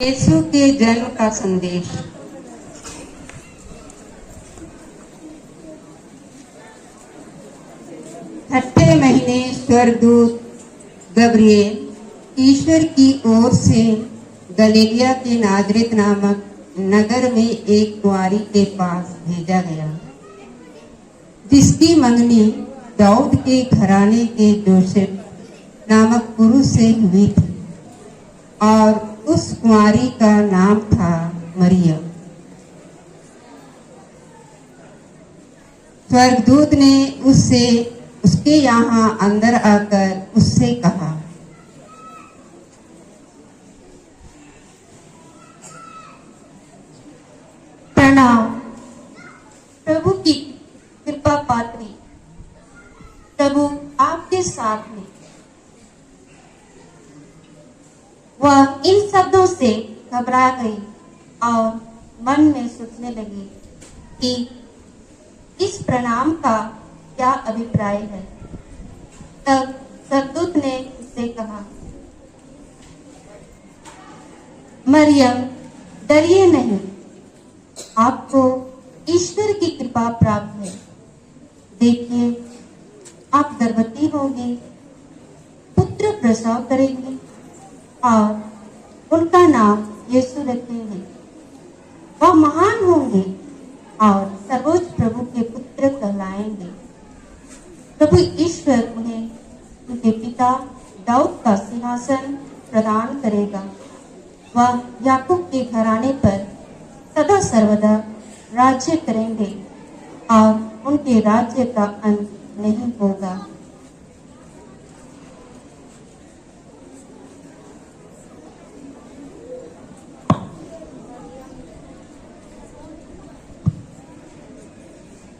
यीशु के जन्म का संदेश। छठे महीने स्वर्गदूत गब्रिएल ईश्वर की ओर से गलीलिया के नाजरेत नामक नगर में एक कुंवारी के पास भेजा गया, जिसकी मंगनी दाऊद के घराने के जोसेफ नामक पुरुष से हुई थी, और उस कुंवारी का नाम था मरियम। स्वर्गदूत ने उसके यहाँ अंदर आकर उससे कहा, प्रणाम, प्रभु की कृपा पात्री, प्रभु आपके साथ में। वह इन शब्दों से घबरा गई और मन में सोचने लगी कि इस प्रणाम का क्या अभिप्राय है। तब स्वर्गदूत ने उससे कहा, मरियम, डरिए नहीं, आपको ईश्वर की कृपा प्राप्त है। देखिए, आप गर्भवती होंगी, पुत्र प्रसव करेंगे और उनका नाम यीशु रखेंगे। वह महान होंगे और सर्वोच्च प्रभु के पुत्र कहलाएंगे। प्रभु ईश्वर उन्हें उनके पिता दाऊद का सिंहासन प्रदान करेगा। वह याकूब के घराने पर सदा सर्वदा राज्य करेंगे और उनके राज्य का अंत नहीं होगा।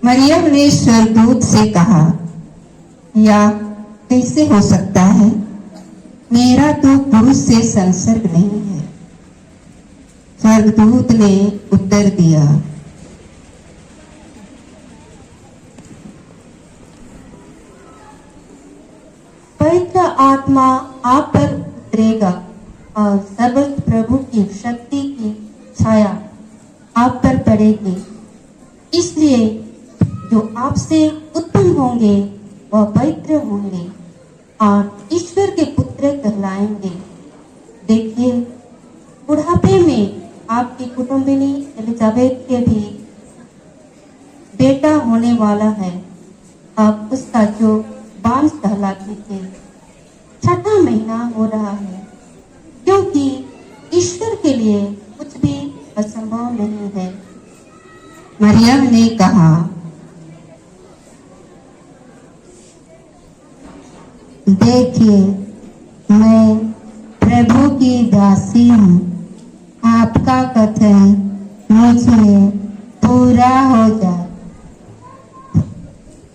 मरियम ने स्वर्गदूत से कहा, यह कैसे हो सकता है? मेरा तो पुरुष से संसर्ग नहीं है। स्वर्गदूत ने उत्तर दिया, पवित्र आत्मा आप पर उतरेगा और सर्वोच्च प्रभु की शक्ति की छाया आप पर पड़ेगी। इसलिए जो आपसे उत्पन्न होंगे वह पवित्र होंगे और ईश्वर के पुत्र कहलाएंगे। देखिए, बुढ़ापे में आपकी कुटुंबिनी एलिजाबेथ के भी बेटा होने वाला है। अब उसका जो बांस कहलाती थी, छठा महीना हो रहा है, क्योंकि ईश्वर के लिए कुछ भी असंभव नहीं है। मरियम ने कहा, देखिए, मैं प्रभु की दासी हूँ, आपका कथन मुझे पूरा हो जाए।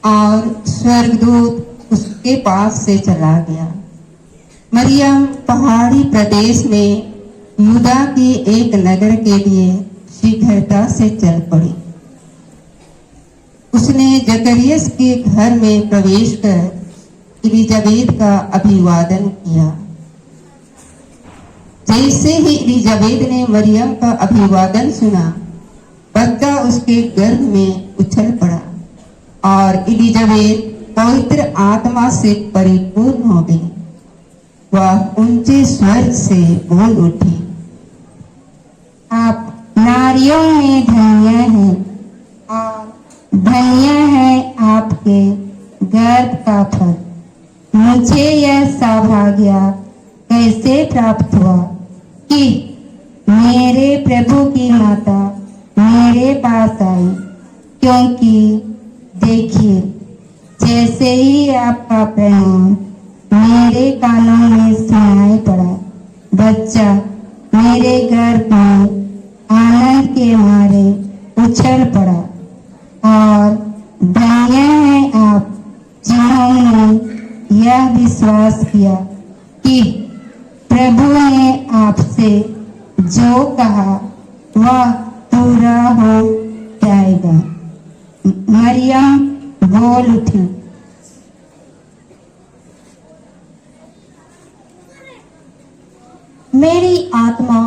और स्वर्गदूत उसके पास से चला गया। मरियम पहाड़ी प्रदेश में यूदा के एक नगर के लिए शीघ्रता से चल पड़ी। उसने जकरियस के घर में प्रवेश कर एलिजाबेथ का अभिवादन किया। जैसे ही एलिजाबेथ ने मरियम का अभिवादन सुना, बच्चा उसके गर्भ में उछल पड़ा और एलिजाबेथ पवित्र आत्मा से परिपूर्ण हो गई। वह ऊंचे स्वर से बोल उठी, आप नारियों में धन्य हैं और धन्य है आपके गर्भ का फल। मुझे यह सौभाग्य कैसे प्राप्त हुआ कि मेरे प्रभु की माता मेरे पास आई, क्योंकि देखिए, जैसे ही आपका प्रणाम मेरे कानों में सुनाई पड़ा, बच्चा मेरे गर्भ में आनंद के मारे उछल पड़ा। और धन्य है आप जिन्होंने यह विश्वास किया कि प्रभु ने आपसे जो कहा वह पूरा हो जाएगा। मरियम बोल उठी, मेरी आत्मा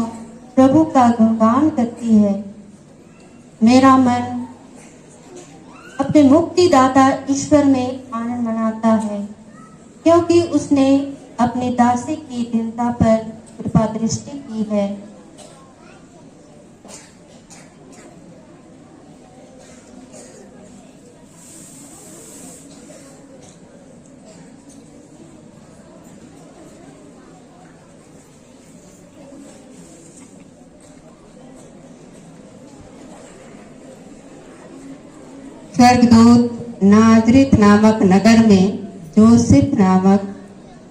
प्रभु का गुणगान करती है। मेरा मन अपने मुक्तिदाता ईश्वर में आनंद मनाता है, क्योंकि उसने अपने दासी की दीनता पर कृपा दृष्टि की है। स्वर्गदूत नाजरेत नामक नगर में जोसेफ नामक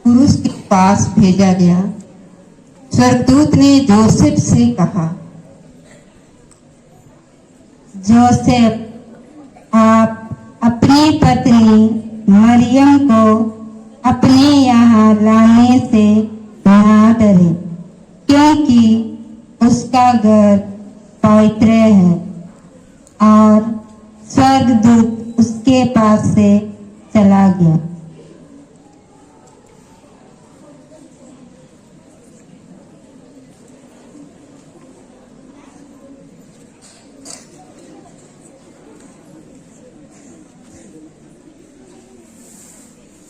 पुरुष के पास भेजा गया। स्वर्गदूत ने जोसेफ से कहा, जोसेफ, आप अपनी पत्नी मरियम को अपने यहाँ लाने से ना डरें, क्योंकि उसका गर्भ पवित्र है और स्वर्गदूत उसके पास से चला गया।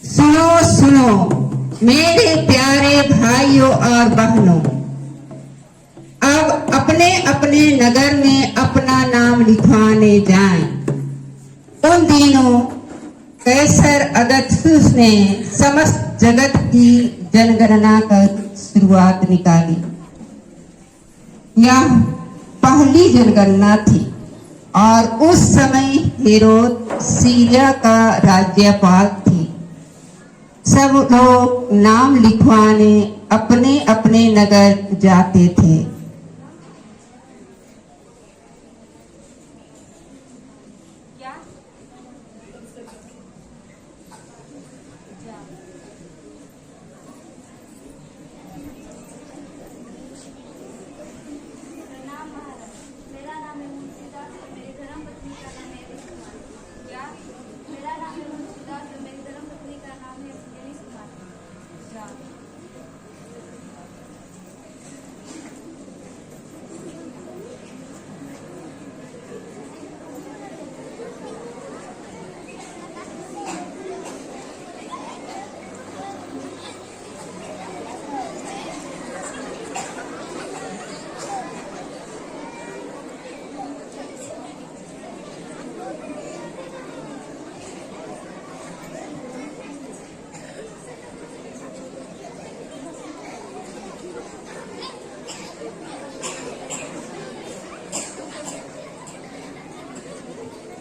सुनो सुनो मेरे प्यारे भाइयों और बहनों, अब अपने अपने नगर में अपना नाम लिखवाने जाएं। उन दिनों कैसर अगस्तुस ने समस्त जगत की जनगणना कर शुरुआत निकाली। यह पहली जनगणना थी और उस समय हेरोद सीरिया का राज्यपाल थी। सब लोग नाम लिखवाने अपने अपने नगर जाते थे।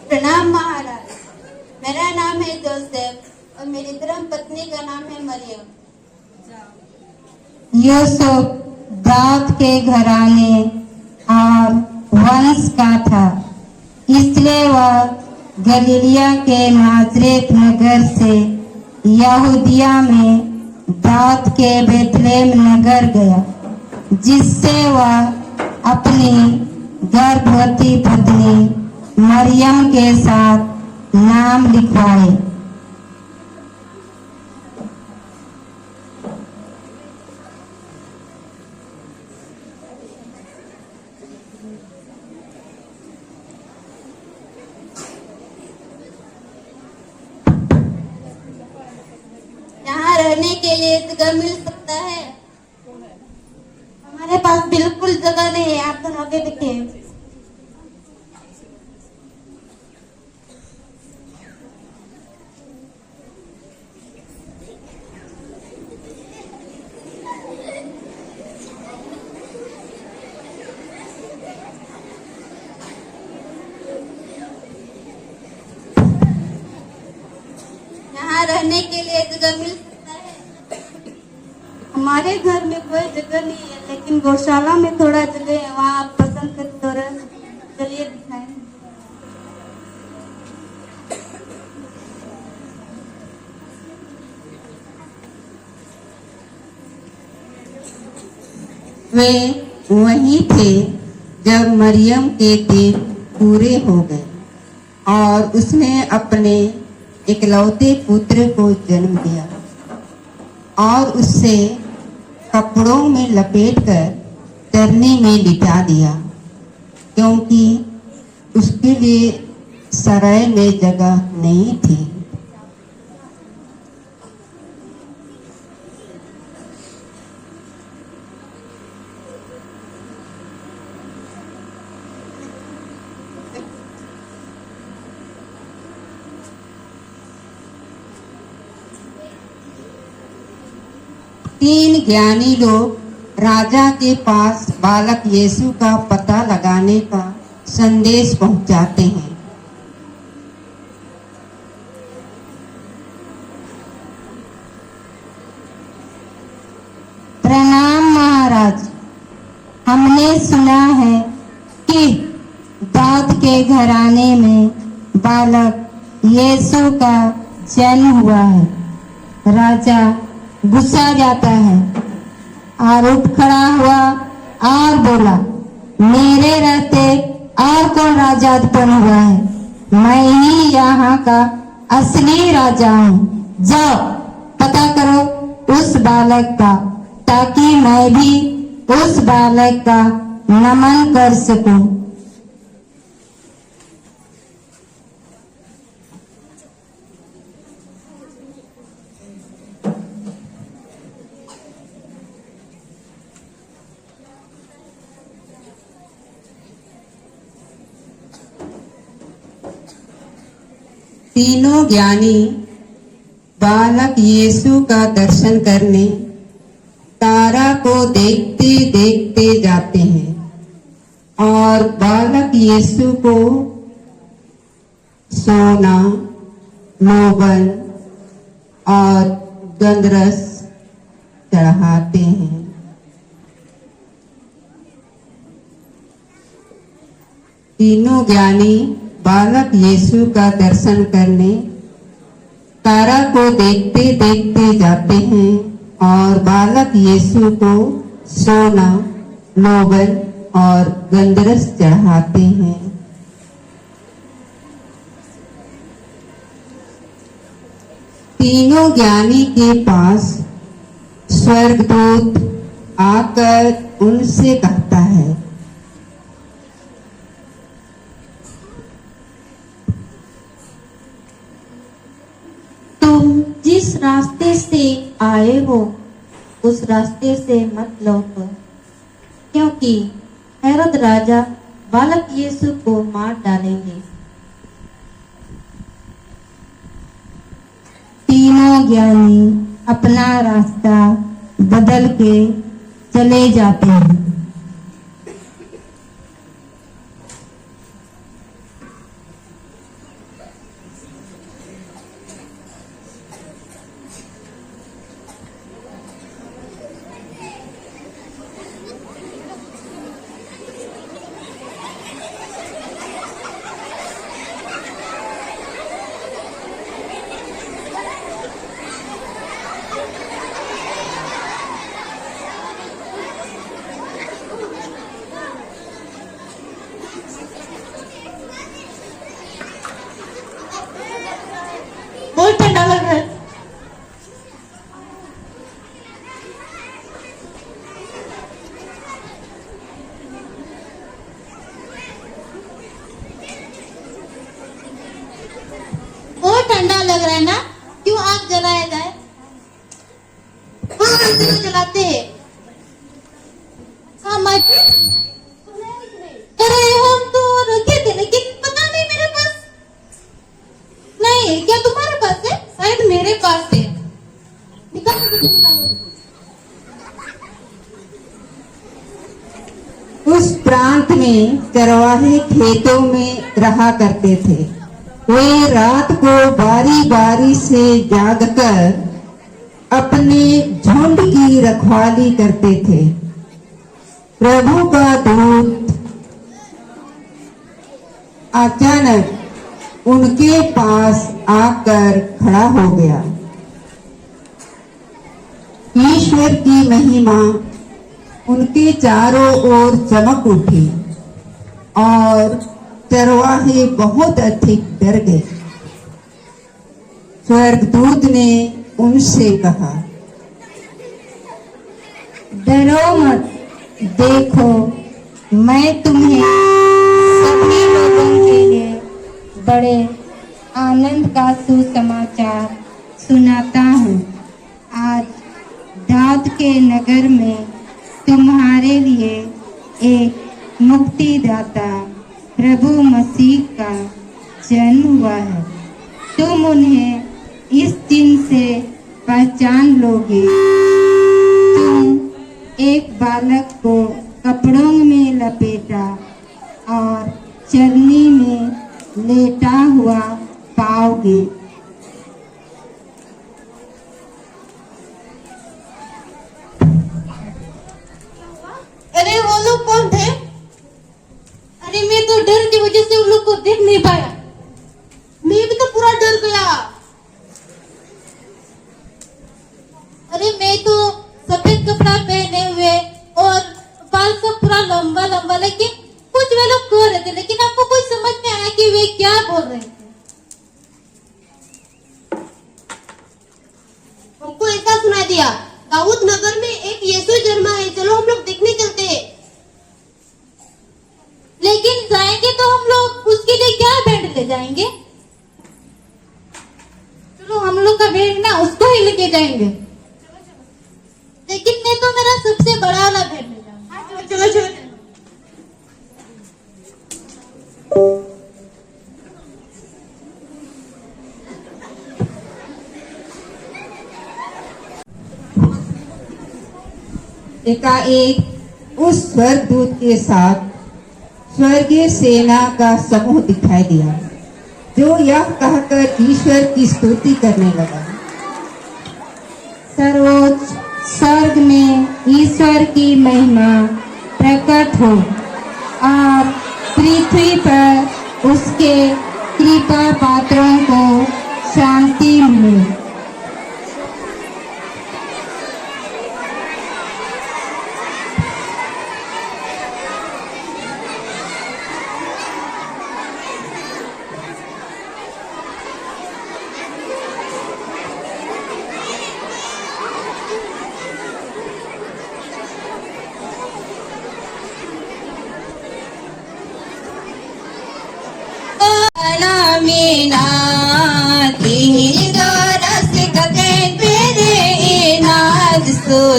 प्रणाम महाराज, मेरा नाम है जोसेफ और मेरी धर्म पत्नी का नाम है मरियम। यूसुफ दाऊद के घराने और वंश का था, इसलिए वह गलीलिया के नाजरेत नगर से यहूदिया में दाऊद के बेथलेहम नगर गया, जिससे वह अपनी गर्भवती पत्नी मरियम के साथ नाम लिखवाए। यहाँ रहने के लिए जगह मिल सकता है? हमारे पास बिल्कुल जगह नहीं है, आप दोनों आगे देखिए। रहने के लिए जगह मिल सकता है? हमारे घर में कोई जगह नहीं है, लेकिन गौशाला में थोड़ा जगह है, वहाँ आप पसंद कर तो चलिए दिखाएं। वे वहीं थे जब मरियम के दिन पूरे हो गए और उसने अपने इकलौते पुत्र को जन्म दिया और उससे कपड़ों में लपेटकर बैतरणी में लिटा दिया, क्योंकि उसके लिए सराय में जगह नहीं थी। तीन ज्ञानी लोग राजा के पास बालक यीशु का पता लगाने का संदेश पहुंचाते हैं। प्रणाम महाराज, हमने सुना है कि दाऊद के घराने में बालक यीशु का जन्म हुआ है। राजा गुस्सा जाता है और उठ खड़ा हुआ और बोला, मेरे रहते और कौन राजा उत्पन्न हुआ है? मैं ही यहाँ का असली राजा हूँ। जाओ पता करो उस बालक का, ताकि मैं भी उस बालक का नमन कर सकूं। तीनों ज्ञानी बालक यीशु का दर्शन करने तारा को देखते देखते जाते हैं और बालक यीशु को सोना, लोबन और गंधरस चढ़ाते हैं। तीनों ज्ञानी बालक यीशु का दर्शन करने तारा को देखते देखते जाते हैं और बालक यीशु को सोना, लोबन और गंधरस चढ़ाते हैं। तीनों ज्ञानी के पास स्वर्गदूत आकर उनसे कहता है, जिस रास्ते से आए हो उस रास्ते से मत लौटो, क्योंकि हेरोद राजा बालक यीशु को मार डालेंगे। तीनों ज्ञानी अपना रास्ता बदल के चले जाते हैं। बहुत ठंडा लग रहा है। बहुत ठंडा लग रहा है ना? क्यों आग जलाया जाए? क्यों जलाते हैं? हाँ अरे हम तो रखे थे, लेकिन पता नहीं मेरे पास नहीं। क्या तुम्हारे पास है? शायद मेरे पास है। निकालो। उस प्रांत में चरवाहे खेतों में रहा करते थे। वे रात को बारी बारी से जागकर अपने झुंड की रखवाली करते थे। प्रभु का दूत अचानक उनके पास आकर खड़ा हो गया। ईश्वर की महिमा उनके चारों ओर चमक उठी और चरवाहे बहुत अधिक डर गए। स्वर्गदूत ने उनसे कहा, डरो मत, देखो, मैं तुम्हें सभी लोगों के लिए बड़े आनंद का सुसमाचार सुनाता हूँ। आज दाऊद के नगर में तुम्हारे लिए एक मुक्तिदाता प्रभु मसीह का जन्म हुआ है। तुम उन्हें इस चिन्ह से पहचान लोगे। तुम एक बालक को कपड़ों में लपेटा और चरनी में लेटा हुआ पाओगे। अरे वो लोग कौन थे? अरे मैं तो डर की वजह से उन लोग को देख नहीं पाया। मैं भी तो पूरा डर गया। अरे मैं तो सफेद कपड़ा पहने हुए और बाल सब पूरा लंबा लंबा, लेकिन कुछ वे लोग कह रहे थे, लेकिन आपको कोई समझ नहीं आया कि वे क्या बोल रहे थे। हमको ऐसा सुना दिया, दाऊद नगर में एक यीशु जन्मा है, चलो हम लोग देखने चलते हैं। लेकिन जाएंगे तो हम लोग उसके लिए क्या भेंट ले जाएंगे? चलो हम लोग का भेंट ना उसको ही लेके जाएंगे। लेकिन मैं तो मेरा सबसे बड़ा वाला भेंट ले जाऊंगा। चलो चलो चलो। एकाएक उस स्वर्गदूत के साथ स्वर्गीय सेना का समूह दिखाई दिया, जो यह कहकर ईश्वर की स्तुति करने लगा। सर्वोच्च स्वर्ग में ईश्वर की महिमा प्रकट हो और पृथ्वी पर उसके कृपा पात्रों को शांति मिले।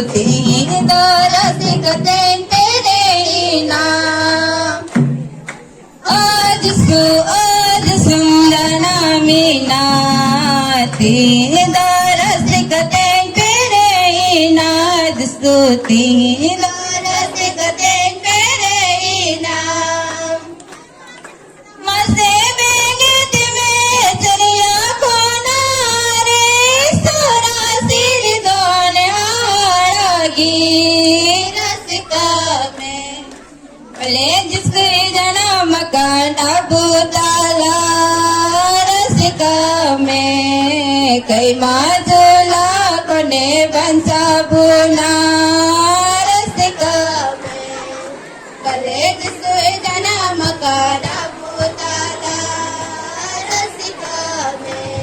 तीन दौरस कतें तेरे इनाम आज सुंदना मीना तीन दौरस कतें तेरे इनाम तीन दौरस कतें तेरे इनाम मसे बेगत में चरिया कोना रे सोरा सिर दोने रसिका में भले जिसके जन्म का डबूताला रसिका में कई माजोला कोने बंसा बुना रसिका में भले जिसके जन्म का डबूताला रसिका में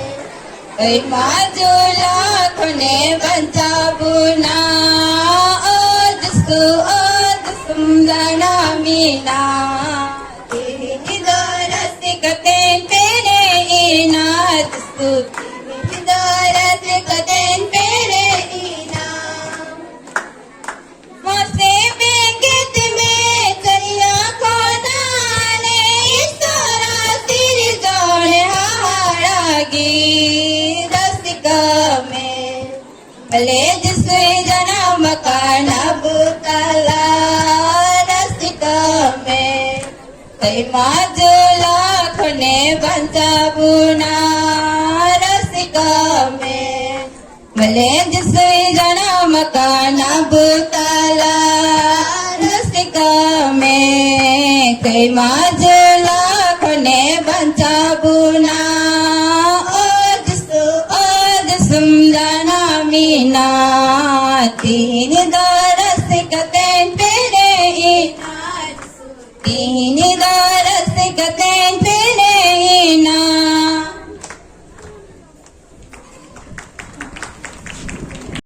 कई माजोला कोने बंसा बुना सुंदना मीना तेरी दौलत कतें तेरे इनाम तेरी दौलत कतें तेरे इनाम मसे बेगत में चरिया कोना ने सोरा सिर दौड़े हारागी रसिका में भले जिसके जन्म का नबूतला रसिका में कई माजोला खुने बंसा बुना रसिका में भले जिसके जन्म का नबूतला रसिका में कई माजोला खुने बंसा बुना सुंदना मीना तीन दौरस कतें तेरे इनाम तीन दौरस कतें